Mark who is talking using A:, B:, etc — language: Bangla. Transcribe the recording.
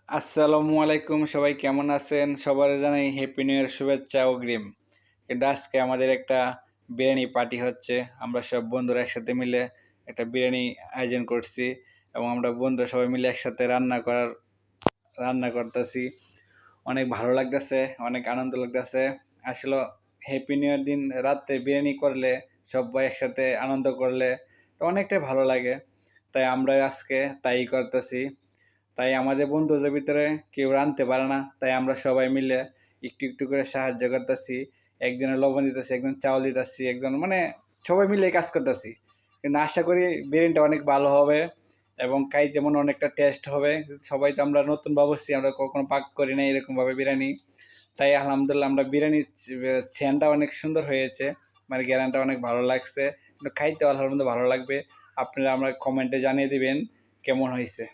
A: আসসালামু আলাইকুম, সবাই কেমন আছেন? সবার জানাই হ্যাপি নিউ ইয়ার শুভেচ্ছা অগ্রিম। কিন্তু আজকে আমাদের একটা বিরিয়ানি পার্টি হচ্ছে। আমরা সব বন্ধুরা একসাথে মিলে একটা বিরিয়ানি আয়োজন করছি এবং আমরা বন্ধুরা সবাই মিলে একসাথে রান্না করতেছি। অনেক ভালো লাগতেছে, অনেক আনন্দ লাগতেছে। আসলে হ্যাপি নিউ ইয়ার দিন রাত্রে বিরিয়ানি করলে, সবাই একসাথে আনন্দ করলে তো অনেকটাই ভালো লাগে। তাই আমরা আজকে তাই করতেছি। তাই আমাদের বন্ধুদের ভিতরে কেউ রাঁধতে পারে না, তাই আমরা সবাই মিলে একটু একটু করে সাহায্য করতেছি। একজনের লবণ দিতেছি, একজন চাউল দিতেছি, একজন মানে সবাই মিলে কাজ করতেছি। কিন্তু আশা করি বিরিয়ানিটা অনেক ভালো হবে এবং খাইতে মনে অনেকটা টেস্ট হবে। সবাই তো আমরা নতুন ভাবছি, আমরা কখনো পাক করি না এরকমভাবে বিরিয়ানি। তাই আলহামদুলিল্লাহ আমরা বিরিয়ানির সেন্টটা অনেক সুন্দর হয়েছে, মানে গ্যারানটা অনেক ভালো লাগছে। কিন্তু খাইতে আলহামদুলিল্লাহ ভালো লাগবে। আপনারা আমরা কমেন্টে জানিয়ে দিবেন কেমন হয়েছে।